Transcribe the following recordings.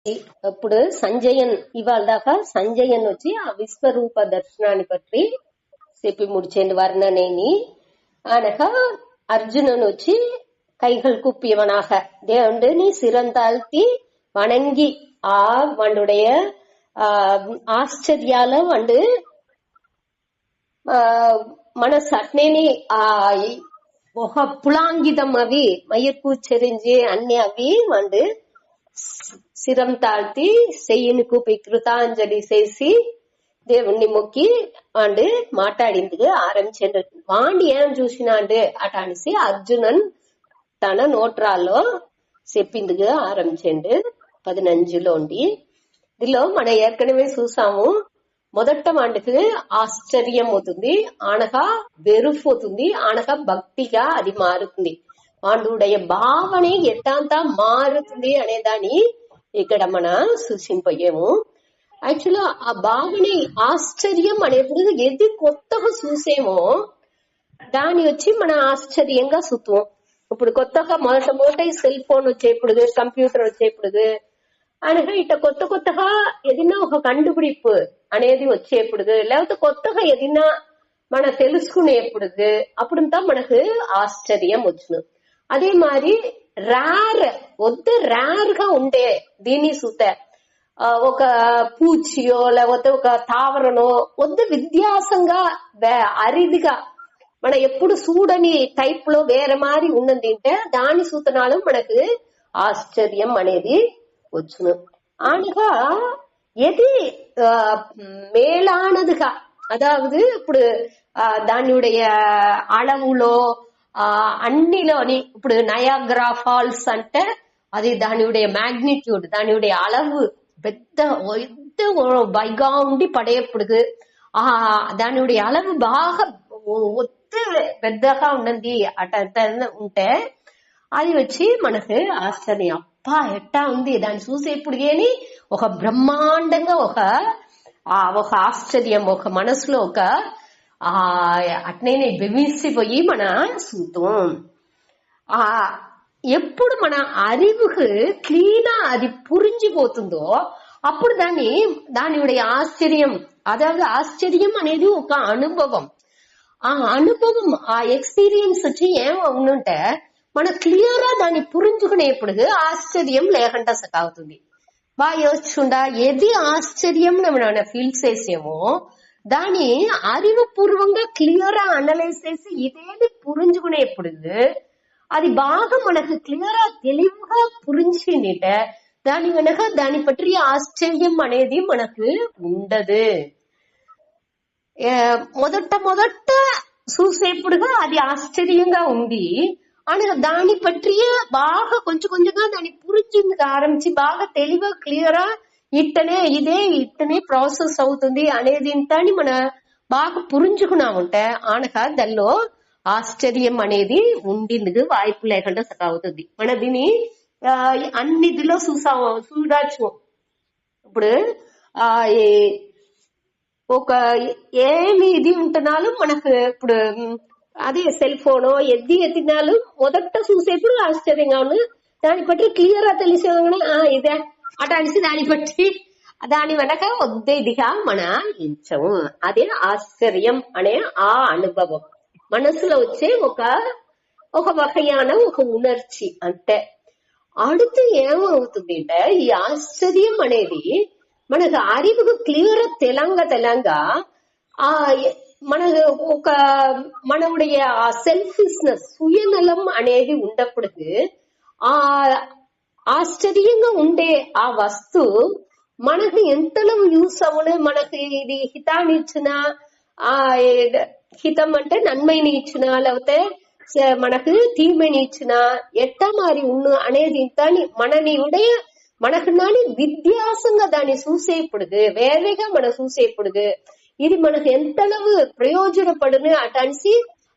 ఇప్పుడు సంజయన్ ఇవాళ దాకా సంజయన్ వచ్చి ఆ విశ్వరూప దర్శనాన్ని పற்றி చెప్పి முடிச்சேன் வர்ணனைని అనగా அர்ஜுனன் వచ్చి கைகள் குப்பியவனாக தேவண்டனி சிறந்தாழ்த்தி வணங்கி அவனுடைய ఆశ్చర్యాల వండు మనసు అట్నేని ఒక పులాంగితం అవి మయర్కూచరించి అన్ని అవి వండు సిరం తాழ்த்தி చెయ్యిని కృతాంజలి చేసి దేవుణ్ణి మొక్కి వాడు మాట్లాడింది ఆరంభించండు. వాండి ఏం చూసినాండు అట అనేసి అర్జునన్ తన నోట్రాల్లో చెప్పింది ఆరంభించండు 15లోండి. ఇదిలో మనం ఏற்கனவே చూసాము. మొదట వాడికి ఆశ్చర్యం అవుతుంది, ఆనగా వెరుపు అవుతుంది, ఆనగా భక్తిగా అది మారుతుంది. వాడుடைய భావన ఎట్టంతా మారుతుంది అనేదాన్ని ఇక్కడ మనం సూచింపయ్యాము. యాక్చువల్ ఆ భావన ఆశ్చర్యం అనేప్పుడు ఏది కొత్తగా చూసేమో దాని వచ్చి మన ఆశ్చర్యంగా చూస్తాం. ఇప్పుడు కొత్తగా మొదట సెల్ ఫోన్ వచ్చేప్పుడు, కంప్యూటర్ వచ్చేప్పుడు అనగా ఇట్ట కొత్తగా ఏదైనా ఒక కండుపిడిపు అనేది వచ్చేప్పుడు, లేకపోతే కొత్తగా ఏదైనా మన తెలుసుకునేప్పుడు అప్పుడంతా మనకు ఆశ్చర్యం వచ్చును. அதே மாதிரி రేర్ గా ఉండే దీన్ని చూస్తే ఒక పూచియో లేకపోతే ఒక తావరనో విధ్యాసంగా అరిదిగా మన ఎప్పుడు చూడని టైప్ లో వేరే మారి ఉన్నది అంటే దాని సూతనాలు మనకు ఆశ్చర్యం అనేది వచ్చును. అనగా ఎది మేలానదుగా అదావదు ఇప్పుడు దానిuடைய அளவுలో అన్నిలోని ఇప్పుడు నయాగ్రా ఫాల్స్ అంటే అది దానిuடைய మాగ్నిట్యూడ్, దానిuடைய அளவு పెద్ద బైగా ఉండి పడేప్పుడు దానిuடைய அளவு బాగా పెద్దగా ఉన్నది అట ఉంటే అది వచ్చి మనకు ఆశ్చర్యం. అప్పా ఎట్టా ఉంది దాన్ని చూసేప్పుడు ఏని ఒక బ్రహ్మాండంగా ఒక ఆశ్చర్యం ఒక మనసులో ఒక అట్నే బెమిసిపోయి మన చూద్దాం. ఎప్పుడు మన அறிவுக்கு క్లీనా అది పురించిపోతుందో అప్పుడు దాని ఆశ్చర్యం, అதாவது ఆశ్చర్యం అనేది ఒక అనుభవం. ఆ అనుభవం ఆ ఎక్స్పీరియన్స్ వచ్చి ఏమవునంటే మన క్లియర్ గా దాన్ని పురించుకునేప్పుడు ఆశ్చర్యం లేకుండా సకావుతుంది. బాగా యోచించుండా ఏది ఆశ్చర్యం మనం ఫీల్ చేసేమో దాని அறிவுపూర్వంగా క్లియర్ గా అనలైజ్ చేసి ఇదేది పురించుకునేప్పుడు అది బాగా మనకు క్లియర్ గా తెలివిగా పురించిందిటే దాని వెనక దాని పற்றி ఆశ్చర్యం అనేది మనకు ఉండదు. మొదట చూసేప్పుడుగా అది ఆశ్చర్యంగా ఉంది అని దాని పற்றி బాగా కొంచెంగా దాన్ని పురించింది ఆరంభించి బాగా తెలివిగా క్లియర్ గా ఇట్టనే ప్రాసెస్ అవుతుంది అనేది ఇంతని మన బాగా పురించుకున్నామంటే ఆనక దానిలో ఆశ్చర్యం అనేది ఉండింది వాయిపు లేకుండా సకావుతుంది. మన దీన్ని అన్నిదిలో చూడచ్చు. ఇప్పుడు ఒక ఏమి ఇది ఉంటున్నాలు మనకు ఇప్పుడు అదే సెల్ ఫోన్ ఎత్తినాలు మొదట చూసేప్పుడు ఆశ్చర్యంగా ఉంది, దాన్ని బట్టి క్లియర్ గా తెలిసేది ఇదే అట అనేసి దాని వెనక ఇదిగా మన ఇంచము. అదే ఆశ్చర్యం అనే ఆ అనుభవం మనసులో వచ్చే ఒక వకయాన ఒక ఉనర్చి అంటే. அடுத்து ఏమవుతుంది అంటే ఈ ఆశ్చర్యం అనేది మనకు அறிவுకు క్లియర్ తెలంగా మనకు ఒక మనవుடைய సెల్ఫిష్నెస్ సుయనలం అనేది ఉన్నప్పుడు ఆశ్చర్యంగా ఉండే ఆ వస్తు మనకు ఎంతలో యూస్ అవును, మనకు ఇది హితాన్ని ఇచ్చిన హితం అంటే నన్మైని ఇచ్చిన లేకపోతే మనకు తీర్మని ఇచ్చిన ఎట్టా మారి ఉన్ను అనేది మనకు విధ్యాసంగా దాన్ని చూసేప్పుడు వేరేగా మనం చూసేప్పుడు ఇది మనకు ఎంతளவு ప్రయోజనపడును అట అనేసి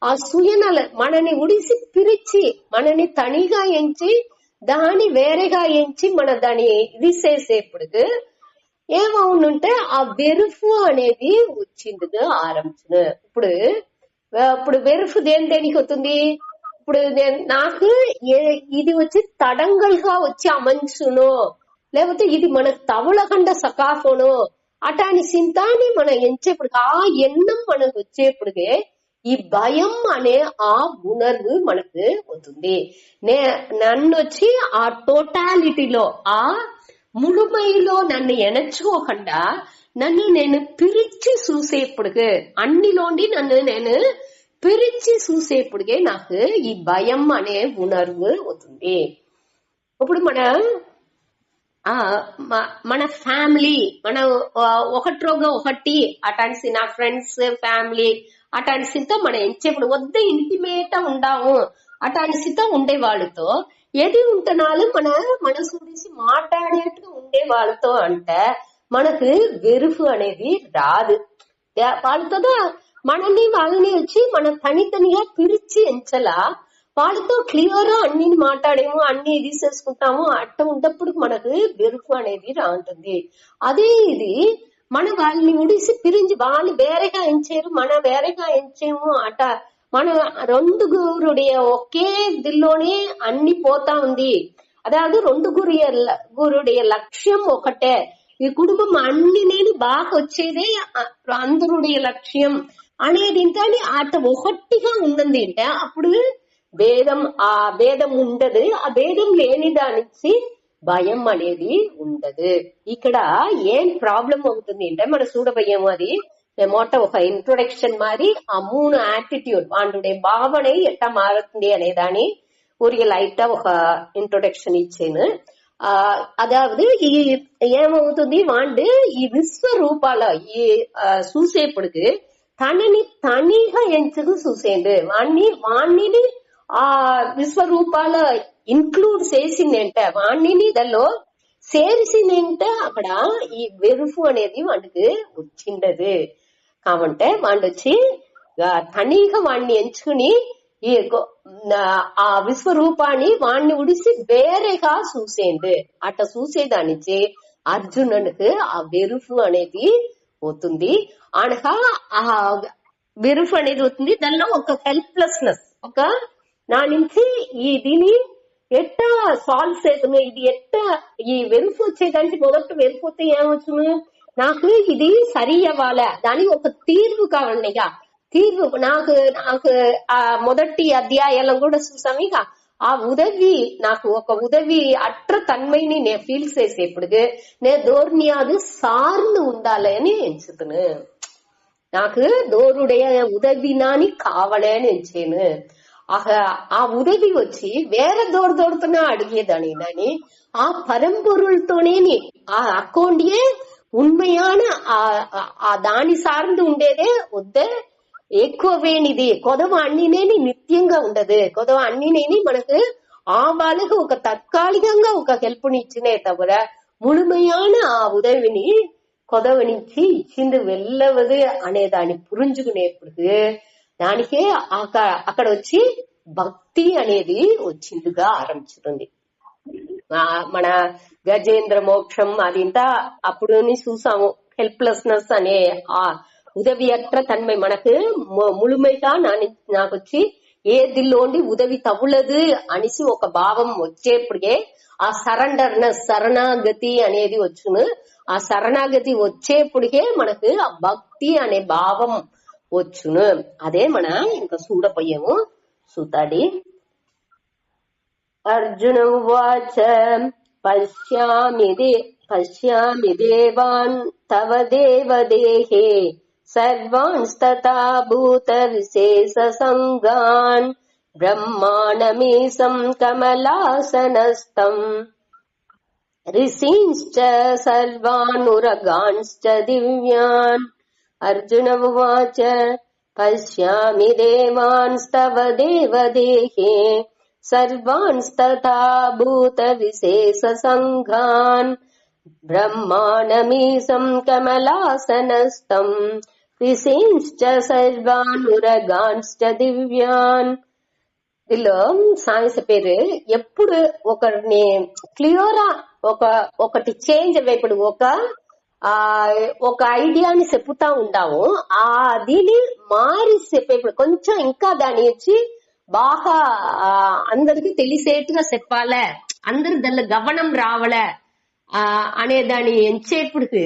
ఆ సుయనల మనని ఉడిసి పిరిచి మనని తనిగా ఎంచి దాన్ని వేరేగా ఎంచి మన దాన్ని ఇది చేసేప్పుడు ఏమవునుంటే ఆ వెరుపు అనేది వచ్చింది ఆరంభించను. ఇప్పుడు వెరుపు దేనికి అవుతుంది, ఇప్పుడు నాకు ఇది వచ్చి తడంగల్గా వచ్చి అమంచును లేకపోతే ఇది మనకు తవలగండ సకాఫోను అటాని సింతాన్ని మనం ఎంచేప్పటికి ఆ ఎన్నం మనకు వచ్చేప్పటికే ఈ భయం అనే ఆ ఉణర్వు మనకు అవుతుంది. నన్ను వచ్చి ఆ టోటాలిటీలో ఆ ముழுமைలో నన్ను ఎనచుకోకుండా నన్ను నేను పిరిచి చూసేప్పటికే అన్నిలోండి నన్ను నేను పిరిచి చూసేప్పటికే నాకు ఈ భయం అనే ఉణర్వు అవుతుంది. ఇప్పుడు మన ఫ్యామిలీ మన ఒకట్రోగా ఒకటి అటాన్సి నా ఫ్రెండ్స్ ఫ్యామిలీ అటాన్సితో మనం ఎంచేప్పుడు వద్ద ఇంటిమేట ఉండాము అటాన్సితో ఉండే వాళ్ళతో ఏది ఉంటున్నాలు మన మనసు గురించి మాట్లాడేట్టుగా ఉండే వాళ్ళతో అంటే మనకు వెరుపు అనేది రాదు. వాళ్ళతో వాళ్ళని వచ్చి మనం తనితనిగా పిలిచి ఎంచలా వాళ్ళతో క్లియర్ అన్ని మాట్లాడేమో అన్ని తీసేసుకుంటాము అట్ట ఉన్నప్పుడు మనకు వెరుపు అనేది రాంటుంది. అదే ఇది మన వాళ్ళని ఉడిసి పిరించి వాళ్ళు వేరేగా ఎంచారు మన వేరేగా ఎంచేము అట మన రెండు గురుடைய ఒకే దిల్లోనే అన్ని పోతా ఉంది. అதாவது రెండు గురుடைய లక్ష్యం ఒకటే. ఈ కుటుంబం అన్ని నేను బాగా వచ్చేదే అందరుடைய లక్ష్యం అనేది కానీ అట ఒకటిగా ఉందండి అంటే అప్పుడు ఆ భేదం ఉండదు. ఆ భేదం లేని దానికి భయం అనేది ఉండదు. ఇక్కడ ఏం ప్రాబ్లం అవుతుంది అంటే మన చూడబోయేమో అది మొట్ట ఒక ఇంట్రొడక్షన్ మారి ఆ 3 యాటిట్యూడ్ వాండుడే భావனை ఎట్టా మారుతుంది అనే దాని ஒரு லைட்டா ఒక ఇంట్రొడక్షన్ ఇచ్చాను. అదావదు ఈ ఏమవుతుంది వాండు ఈ విశ్వరూపాల ఈ చూసేప్పటికి తనని తనిగా ఎంచుకు చూసేండు వాణ్ణిని ఆ విశ్వరూపాల ఇన్క్లూడ్ చేసిందంటే వాణ్ణిని దానిలో చేరిసిందంటే అక్కడ ఈ వెరుపు అనేది వాడికి వచ్చిండదు. కాబట్టి వాడు వచ్చి తనిగా వాణ్ణి ఎంచుకుని ఈ ఆ విశ్వరూపాన్ని వాణ్ణి ఉడిసి వేరేగా చూసేండు. అట్ట చూసేదానికి అర్జునునికి ఆ వెరుపు అనేది అవుతుంది. అనగా ఆ వెరుపు అనేది అవుతుంది. దానిలో ఒక హెల్ప్లెస్నెస్ ఒక నా నుంచి దీని ఎట్టా సాల్వ్ చేతును ఇది ఎట్టా ఈ వెరుపు వచ్చేదానికి మొదట వెరుపు వస్తే ఏమొచ్చును నాకు ఇది సరి అవ్వాలా దానికి ఒక తీర్పు కావాలిగా తీర్పు నాకు ఆ మొదటి అధ్యాయాలను కూడా చూసాము. ఇక ఆ ఉదవి నాకు ఒక ఉదవి అట్ర తన్మైని నేను ఫీల్ చేసేప్పుడు నేను దోర్నియాదు సార్లు ఉండాలి అని ఎంచుతును. నాకు దోరుடைய ఉదవినాని కావాలే అని ఎంచాను. ఆ ఉదవి వచ్చి వేరే దోడుతున్నా అడిగేదాని నాని ఆ పరంపొరులతోనే ఆ అకౌంటే ఉண்மையான ఆ దాని సార్ந்து ఉండేదే వద్ద ఎక్కువవేనిది కొదవ అన్నినేని నిత్యంగా ఉండదు. కొదవ అన్నినేని మనకు ఆ వాళ్ళకు ఒక తాత్కాలికంగా ఒక హెల్ప్నిచ్చినే తవిర ముழுமையான ఆ ఉదవిని కొదవ నుంచి ఇచ్చింది వెళ్ళవదు అనే దాన్ని పురించుకునేప్పుడు దానికే అక్కడ వచ్చి భక్తి అనేది వచ్చిందిగా ఆరంభిస్తుంది. మన గజేంద్ర మోక్షం అదింతా అప్పుడు చూసాము. హెల్ప్లెస్నెస్ అనే ఆ ఉదవియற்ற తన్మై మనకు ముழுமைగా నాకు వచ్చి ఏ దిల్లోండి ఉదవి తవ్వులదు అనేసి ఒక భావం వచ్చేప్పటికే ఆ సరెండర్నెస్ శరణాగతి అనేది వచ్చును. ఆ శరణాగతి వచ్చేప్పటికే మనకు ఆ భక్తి అనే భావం వచ్చును. అదే మన ఇంకా చూడపోయాము. చూతాడి అర్జున ఉవాచ పశ్యామి దేవాన్ తవ దేవదేహే సర్వాంస్తథా భూత విశేష సంగాన్ బ్రహ్మాణమీశం కమలాసనస్థం ఋషీంశ్చ సర్వానురగాంశ్చ దివ్యాన్. అర్జున ఉవాచ పశ్యామి దేవాంస్తవ దేవదేహే సర్వాంస్తథా భూత విశేష సంఘాన్ బ్రహ్మాణమీశం కమలాసనస్థం ఋషీంశ్చ సర్వానురగాంశ్చ దివ్యాన్. దీనిలో సామెత పేరు ఎప్పుడు ఒకరిని క్లియరా ఒకటి చేంజ్ ఇప్పుడు ఒక ఐడియాని చెప్పుతా ఉంటాము. దీని మారి చెప్పేప్పుడు కొంచెం ఇంకా దాని వచ్చి బాగా అందరికి తెలిసేట్టుగా చెప్పాలే అందరు దానిలో గమనం రావాలే అనేదాన్ని ఎంచేపుడుకు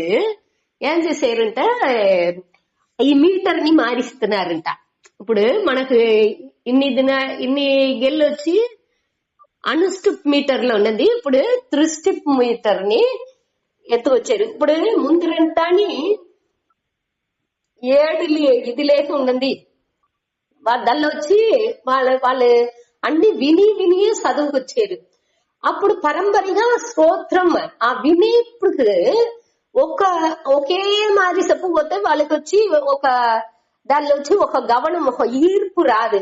ఏం చేశారంట, ఈ మీటర్ ని మారిస్తున్నారంట. ఇప్పుడు మనకు ఇన్ని గెల్లు వచ్చి అన్స్టిప్ మీటర్ లో ఉన్నది, ఇప్పుడు త్రిస్టిప్ మీటర్ ని ఎత్తుకొచ్చారు. ఇప్పుడు ముందురంటాని 7 ఇది లేక ఉన్నది, దానిలో వచ్చి వాళ్ళు అన్ని విని చదువుకొచ్చారు. అప్పుడు పరంపరగా స్తోత్రం ఆ వినేప్పుడు ఒకే మాది చెప్పకపోతే వాళ్ళకి వచ్చి దానిలో వచ్చి ఒక గమనం, ఒక ఈర్పు రాదు.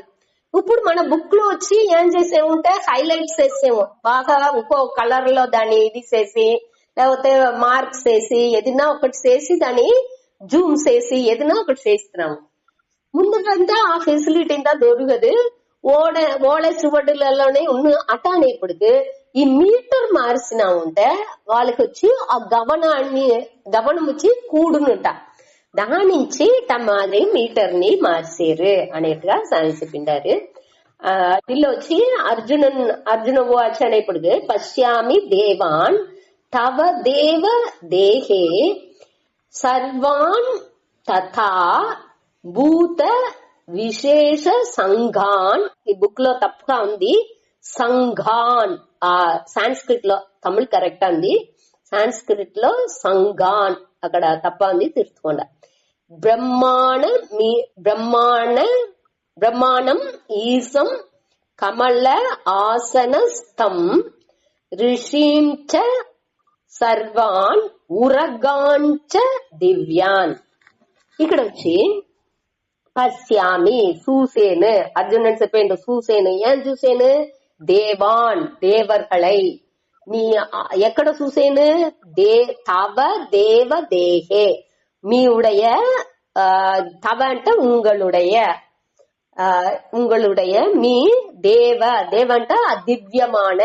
ఇప్పుడు మన బుక్ లో వచ్చి ఏం చేసేముంటే హైలైట్స్ వేసేము బాగా, ఇంకో కలర్ లో దాన్ని ఇది చేసి, లేకపోతే మార్క్స్ వేసి, ఏదైనా ఒకటి చేసి దాన్ని జూమ్ చేసి ఏదైనా ఒకటి చేస్తున్నాము. ముందుకంతా ఆ ఫెసిలిటీ అంతా దొరకదు. ఓడ సువడ్లలోనే ఉన్న అటానేపటికి ఈ మీటర్ మార్చినా ఉంటే వాళ్ళకి వచ్చి ఆ గమనం వచ్చి కూడునుంట, దాని నుంచి తమ మీటర్ ని మార్చారు అనేట్టుగా చెప్పిండారు. దీనిలో వచ్చి అర్జున వాచ్ అనేప్పటికి పశ్యామి దేవాన్ తవ దేవ దేహే సర్వాన్ తథా భూత విశేష సంఘాన్. ఈ బుక్ లో తప్పుగా ఉంది, సంఘాన్. సాంస్క్రిట్ లో, తమిళ్ కరెక్ట్ ఉంది, సాంస్క్రిట్ లో సంఘాన్ అక్కడ తప్ప ఉంది, తీర్చుకోండి. బ్రహ్మాండం ఈసం కమల ఆసనస్థం ఋషీంచ సర్వాన్ ఉరగాంచ దివ్యాన్. ఇక్కడ వచ్చి పశ్యామి చూసేను, అర్జునుడు చెప్పేండు చూసేను. ఏం చూసేను? దేవాన్ దేవర్களை. நீ ఎక్కడ చూసేను? తవ దేవ దేహే, మీ ఉடைய, తవ అంటే உங்களுடைய మీ దేవ అంటే దివ్యమాన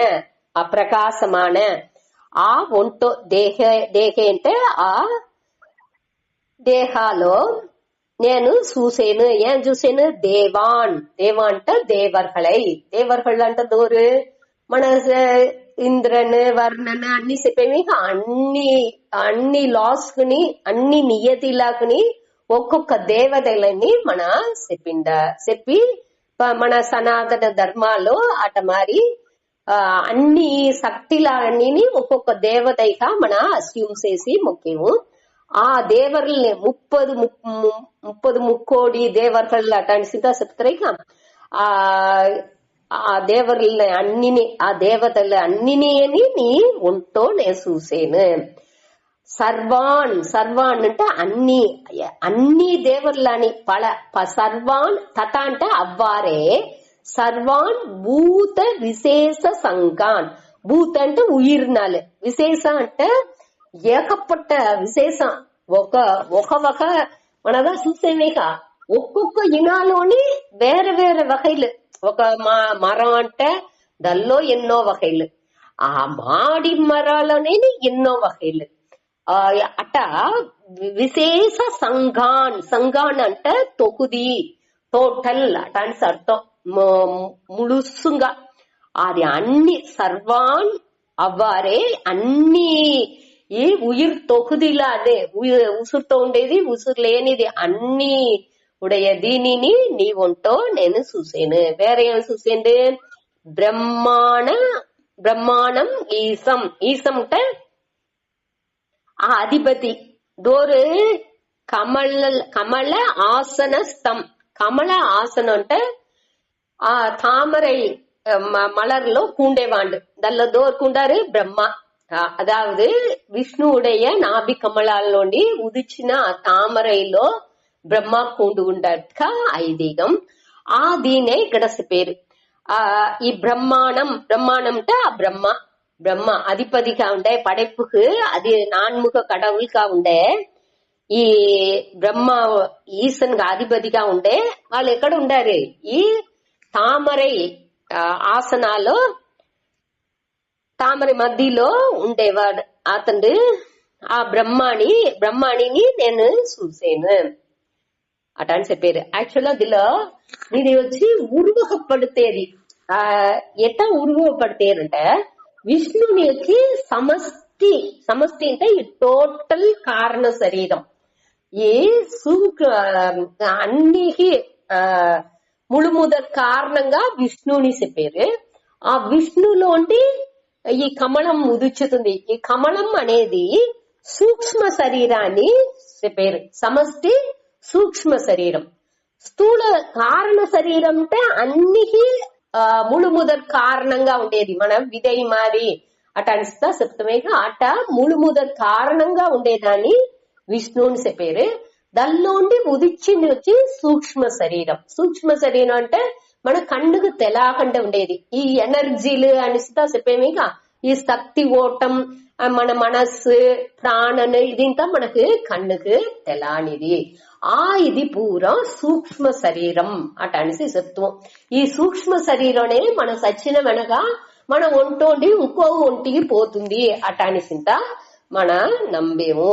ప్రకాశమాన ఆ ఒంటో దేహే అంటే ఆ దేహాలో నేను చూసేను. ఏం చూసేను? దేవాన్ అంటే దేవర్களை. దేవర్கள் అంటే దోరు మన ఇంద్రన్ వర్ణన్ అన్ని చెప్పేవి. అన్ని లాస్ కుని, అన్ని నియతిలాకుని ఒక్కొక్క దేవతలని మన చెప్పి మన సనాతన ధర్మాల్లో అట మరి అన్ని శక్తిలన్నీ ఒక్కొక్క దేవతగా మన అస్యూమ్ చేసి మొక్కేము. ఆ దేవర్లని 30 ముక్కోడి దేవర్கள் అటాంటి సిద్ధ చెప్తారు. ఆ దేవర్లని అన్నిని, ఆ దేవతలు అన్నిని నీ ఒంటో నేను చూసేను. సర్వాన్ అంటే అన్ని దేవర్లని సర్వాన్ తథ అంటే అవ్వారే. సర్వాన్ భూత విశేష సంఘాన్. భూత అంటే ఉయిర్నాలు, విశేష అంటే ఏకపట్ట విశేషం. ఒక మనగా చూసేమేక ఒక్కొక్క ఇనాలోని వేరే వகைలు. ఒక మరం అంటే దానిలో ఎన్నో వகைలు, ఆ మాడి మరాలనే ఎన్నో వகைలు. అట విశేష సంఘాన్ అంటే తొకుది, టోటల్ అటాంటి అర్థం, ముడుసుగా. అది అన్ని సర్వాన్ అవ్వారే, అన్ని ఈ ఉయిర్ తొకుదిలా, అదే ఉసురుతో ఉండేది, ఉసురు లేనిది అన్ని ఉడయ దీనిని నీ ఒంటో నేను చూసేను. వేరే ఏం చూసేండు? బ్రహ్మాండం ఈసం అంటే ఆ అధిపతి డోరు. కమల ఆసన స్థం. కమల ఆసనం అంటే ఆ తామரை மலர்ல கூண்டேவாண்டு దానిలో దోరుకుంటారు బ్రహ్మ. అదావదు విష్ణువుடைய నాభి కమలాల్లోండి ఉదిచిన ఆ తామరైలో బ్రహ్మ కూండు ఉండట ఐదీగం. ఆ దీనే ఇక్కడ పేరు. ఈ బ్రహ్మాండం అంటే ఆ బ్రహ్మ అధిపతిగా ఉండే పடைப்புக்கு అది నాన్ముఖ கடவுள்గా ఉండే. ఈ బ్రహ్మ ఈశన్గా అధిపతిగా ఉండే వాళ్ళు ఎక్కడ ఉండారు? ఈ తామరై ఆసనాలో, తామర మధ్యలో ఉండేవాడు అతడు. ఆ బ్రహ్మాణిని నేను చూసాను అట అని చెప్పారు. యాక్చువల్ దీనిలో ఇది వచ్చి ఉరువకపడితేది. ఎట్లా ఉరువకపడితేరంటే విష్ణుని వచ్చి సమష్టి అంటే ఈ టోటల్ కారణ శరీరం ఈ అన్నికి ముழுముదర్ కారణంగా విష్ణుని చెప్పారు. ఆ విష్ణులోంటి ఈ కమలం ఉదుచుతుంది. ఈ కమలం అనేది సూక్ష్మ శరీరాన్ని చెప్పారు. సమష్టి సూక్ష్మ శరీరం. స్థూల కారణ శరీరం అంటే అన్నికి ముழுముదర్ కారణంగా ఉండేది. మనం విదయ్ మారి అట అనిస్తా చెప్తామే. అట ముழுముదర్ కారణంగా ఉండేదాన్ని విష్ణుని చెప్పారు. దానిలోండి ఉదిచ్చింది వచ్చి సూక్ష్మ శరీరం. సూక్ష్మ శరీరం అంటే మన కన్నుకు తెలాకుండా ఉండేది. ఈ ఎనర్జీలు అనిస్తా చెప్పేమేక ఈ శక్తి ఓటం మన మనస్సు ప్రాణను ఇదింతా మనకు కన్నుకు తెలానిది. ఇది పూరా సూక్ష్మ శరీరం అట అనిసి చెప్తాం. ఈ సూక్ష్మ శరీరమే మన సచ్చిన వెనక మన ఒంటోండి ఇంకో ఒంటికి పోతుంది అట అనిసింత మన నమ్మేము.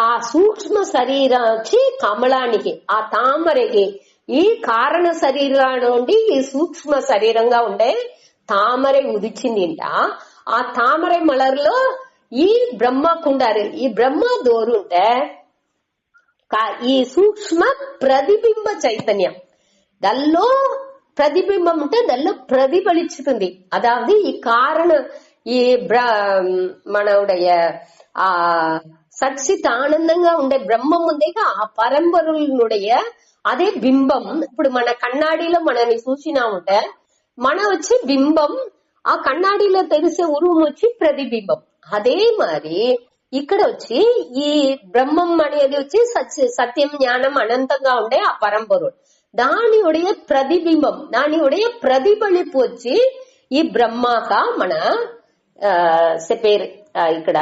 ఆ సూక్ష్మ శరీరం వచ్చి కమలానికి ఆ తామరకి ఈ కారణ శరీరంలోండి ఈ సూక్ష్మ శరీరంగా ఉండే తామర ఉదిచిందింట. ఆ తామర మలర్లో ఈ బ్రహ్మకుండారు. ఈ బ్రహ్మ దోరుంటే ఈ సూక్ష్మ ప్రతిబింబ చైతన్యం దానిలో ప్రతిబింబం ఉంటే దానిలో ప్రతిఫలిస్తుంది. అదావది ఈ కారణ ఈ మనవుடைய ఆ సచ్చిత ఆనందంగా ఉండే బ్రహ్మం ఉందేక ఆ పరంపరునుடைய అదే బింబం. ఇప్పుడు మన కన్నాడిలో మనని చూసినా ఉంటే మన వచ్చి బింబం, ఆ కన్నాడిలో తెలిసే ఉరువు వచ్చి ప్రతిబింబం. అదే మరి ఇక్కడ వచ్చి ఈ బ్రహ్మం అనేది వచ్చి సత్యం జ్ఞానం అనంతంగా ఉండే ఆ పరంపరుడు దాని ఉடைய ప్రతిబింబం, దాని ఉடைய ప్రతిఫలిపు వచ్చి ఈ బ్రహ్మక మన చెప్పారు. ఇక్కడ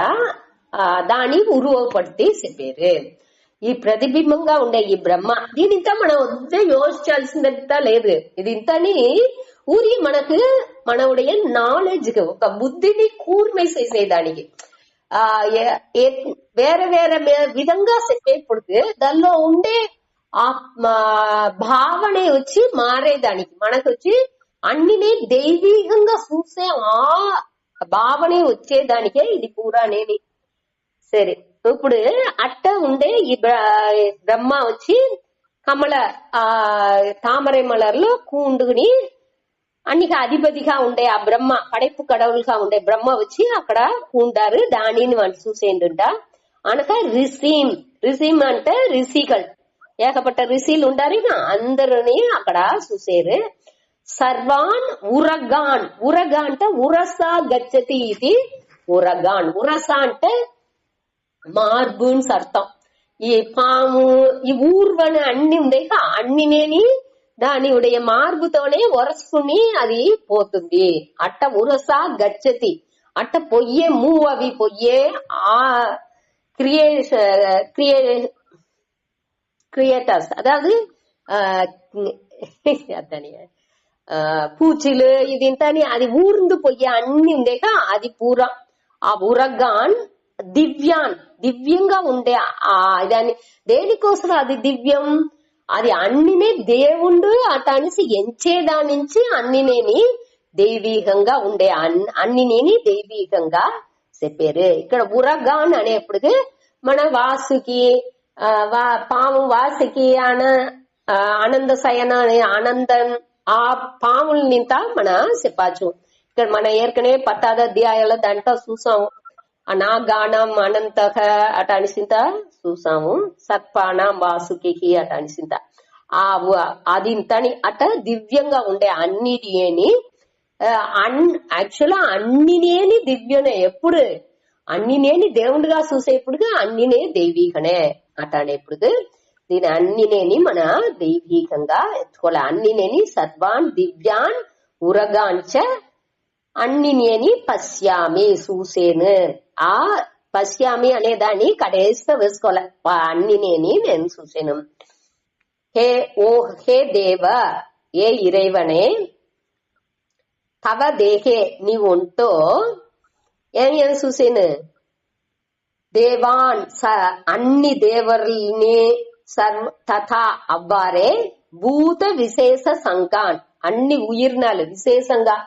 దాని ఉరువపడితే చెప్పారు. ఈ ప్రతిబింబంగా ఉండే ఈ బ్రహ్మ దీనింతా మనం వద్దే యోచించాల్సిందంతా లేదు. ఇది ఇంతని ఊరి మనకు మన ఉடைய నాలెడ్జ్ ఒక బుద్ధిని కూర్మే చేసేదానికి వేరే వేరే విధంగా చెప్పేప్పుడు దానిలో ఉండే ఆ భావన వచ్చి మారేదానికి మనకు వచ్చి అన్నినే దైవీకంగా చూసే ఆ భావన వచ్చేదానికే ఇది పూరా అనేది. సరే, ఇప్పుడు అట్ట ఉండే ఈ బ్రహ్మ వచ్చి కమల తామரை మలర్లో కూండుని అన్నికి అధిపతిగా ఉండే ఆ బ్రహ్మ పడైపు కడవులుగా ఉండే బ్రహ్మ వచ్చి అక్కడ కూండారు. దానిని వాళ్ళు చూసేందుంట అనక రిసీమ్. రిసీమ్ అంటే రిషికల్, ఏకపట్ట రిషీలు ఉండారు. అందరిని అక్కడ చూసేరు. సర్వాన్ ఉరగాన్. ఉరగా అంటే ఉరసా గచ్చతి. ఇది ఉరగాన్. ఉరస అంటే మార్బున్ అర్థం. ఈ పాము ఈ ఊర్వన అన్ని ఉండే అన్నినేని దాని ఉடைய మార్పుతోనే ఒరసుకుని అది పోతుంది. అట్ట ఉరస గచ్చతి. అట్ట పొయ్యే మూవ్ అవి పొయ్యే ఆ క్రియేటర్స్ అதாவது పూచిలు ఇది ఇంతని అది ఊర్ந்து పొయ్యే అన్ని ఉండేక అది పూరా ఆ ఉరగాన్ దివ్యాన్ దివ్యంగా ఉండే దాన్ని దేనికోసం అది దివ్యం, అది అన్నినే దేవుండు అట అనేసి ఎంచేదా నుంచి అన్నినేని దైవీకంగా ఉండే అన్నినేని దైవీకంగా చెప్పారు. ఇక్కడ ఉరగాన్ అనేప్పుడు మన వాసుకి పాము వాసుకి ఆనంద శయన ఆనందం ఆ పాముల నింత మన చెప్పచ్చు. ఇక్కడ మన ఏర్కనే 10వ అధ్యాయాల దాంట్లో చూసాము. అనాగానం అనంత అట అనిసింత చూసాము. సత్పానం వాసుకి అట అనిసింత అదింతని అట దివ్యంగా ఉండే అన్నిటిని యాక్చువల్గా అన్నినేని దివ్యనే. ఎప్పుడు అన్నినేని దేవుడిగా చూసేప్పుడు అన్నినే దైవీకనే అట అనేప్పుడు దీని అన్నినేని మన దైవీకంగా ఎత్తుకోవాలి. అన్నినేని సర్వాన్ దివ్యాన్ ఉరగాంచ అన్నినేని పశ్యామి చూసేను. ఆ పశ్యామి అనే దాన్ని కడేస్తా వేసుకోవాలి. అన్నినేని నేను చూసాను. హే దేవ, ఏ ఇరైవనే, తవ దేహే నీ ఒంటో ఏం చూసాను. దేవాన్ అన్ని దేవర్ని తథా అవ్వారే భూత విశేష సంకాన్ అన్ని ఉయిర్నాలు విశేషంగా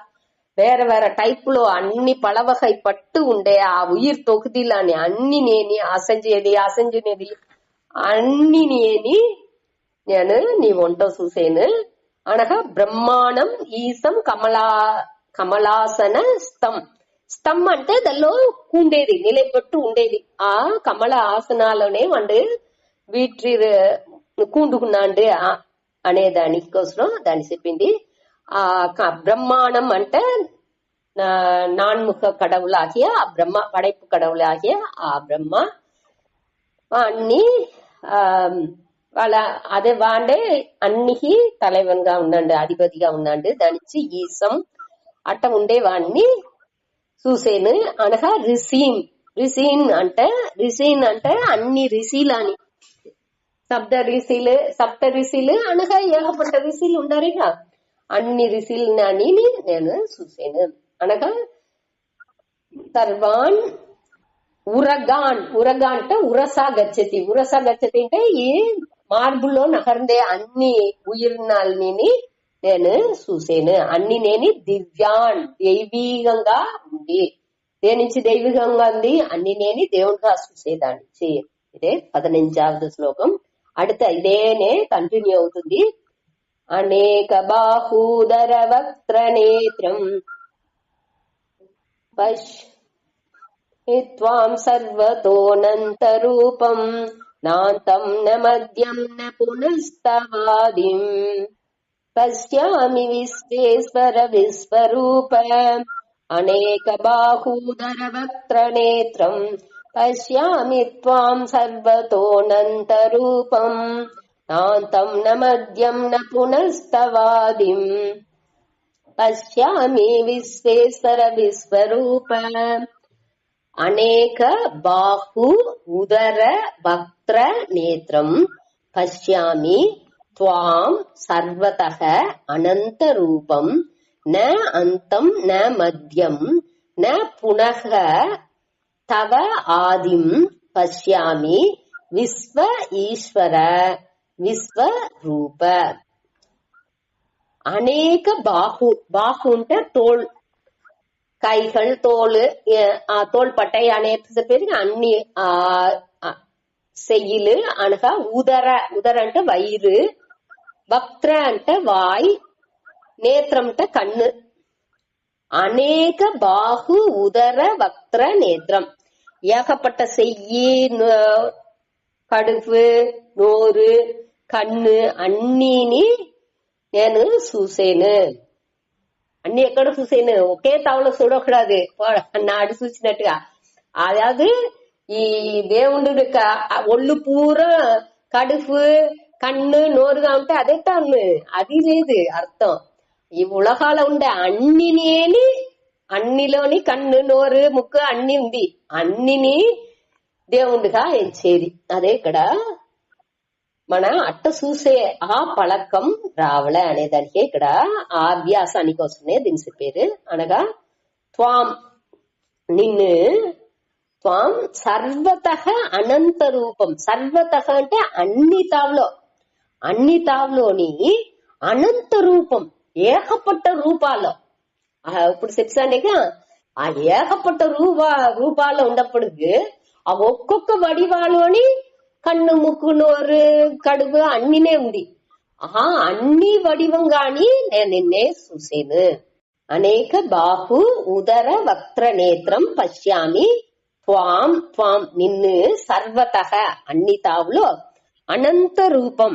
వేరే వేరే టైపులో అన్ని పలవగైపట్టు ఉండే ఆ ఉయిర్ తొకుదిలాని అన్ని నేని అసంజేది అన్ని నేని నేను నీ వంట చూసేను అనగా బ్రహ్మాండం ఈసం కమలాసన స్తం అంటే దానిలో ఉండేది నిలబెట్టు ఉండేది ఆ కమల ఆసనాలోనే వండు వీటి కూండుకున్నాండు అనే దానికి కోసం దాన్ని చెప్పింది. ఆ பிரம்மாணம் అంటే நான்முக கடவுளாகிய ఆ బ్రహ్మ పடைப்பு கடவுளாகிய ఆ బ్రహ్మ అన్ని వాళ్ళ అదే వాండే అన్నికి తలైవన్గా ఉన్నాడు అధిపతిగా ఉన్నాడు. దానిచ్చి ఈసం అట్ట ఉండేవాడిని చూసేను అనగా రిసీన్ అంటే అన్ని రిసీలని సప్త రిసీలు అనగా ఏకపట్ట రిసీలు ఉండారిగా అన్ని రిసీలని నేను చూసాను అనగా సర్వాన్ ఉరగాన్ అంటే ఉరసా గచ్చతి అంటే ఈ మార్బుల్లో నగరందే అన్ని ఉయిర్నాల్ని నేను చూసాను. అన్ని నేను దివ్యాన్ దైవీకంగా ఉంది. దేని నుంచి దైవికంగా ఉంది అన్ని నేను దేవుడిగా చూసేదాన్ని. ఇదే 15వ శ్లోకం. அடுத்த ఇదేనే కంటిన్యూ అవుతుంది. అనేక బాహూదర వక్త్ర నేత్రం పశ్యత్వాం సర్వతోనంత రూపం నాంతం న మధ్యం న పునస్తవాదిం పశ్యామి విశ్వేశ్వర విశ్వరూప అనేక బాహూదర వక్త్ర నేత్రం పశ్యామి త్వాం సర్వతోనంత రూపం నాంతం న మధ్యం న పునస్తవాదిం పశ్యామి విశ్వేశ్వర విశ్వరూప అనేక బాహు ఉదర వక్త్ర నేత్రం పశ్యామి త్వాం సర్వతః అనంత రూపం న అంతం న మధ్యం న పునః తవ ఆదిం పశ్యామి విశ్వ ఈశ్వర విశ్వరూప. అనేక బాహు అంటే தோல் கைகள் தோல் பட்டை అనేక పేరు అన్ని చెయ్యిలు అనగా ఉదర అంటే వయిరు వక్త్ర అంటే వాయ్ నేత్రం అంటే కన్ను. అనేక బాహు ఉదర వక్త్ర నేత్రం ఏకపట్ట చెయ్యి కడుపు నోరు కన్ను అన్నిని నేను చూసాను. అన్ని ఎక్కడ చూసాను ఒకే తావులో చూడకూడదు నాడు చూసినట్టుగా. అதாவது ఈ దేవుడు ఒళ్ళు పూరా కడుపు కన్ను నోరుగా ఉంటే అదే తాను అది లేదు అర్థం. ఈ ఉలగాల ఉండే అన్నినేని అన్నిలోని కన్ను నోరు ముక్కు అన్ని ఉంది అన్నిని దేవుడిగా ఎంచేది. అదే ఇక్కడ మన అట్ట చూసే ఆ పళకం రావలే అనేదానికి ఇక్కడ ఆ అభ్యాసానికి వస్తున్నాయి దీని చెప్పేది. అనగా త్వాం నిన్ను త్వాం సర్వతః అనంత రూపం. సర్వతః అంటే అన్ని తావులోని అనంత రూపం ఏకపట్ట రూపాల్లో. ఇప్పుడు చెప్తాండేగా ఆ ఏకపట్ట రూపాల్లో ఉన్నప్పటికి ఆ ఒక్కొక్క వడివాలోని కన్ను ముక్కు నోరు కడుపు అన్నినే ఉంది. అన్ని వడివంగాని నేను నిన్నే చూసేను. అనేక బాహు ఉదర వక్త్ర నేత్రం పశ్యామి త్వాం నిన్ను సర్వతః అన్ని తావులో అనంత రూపం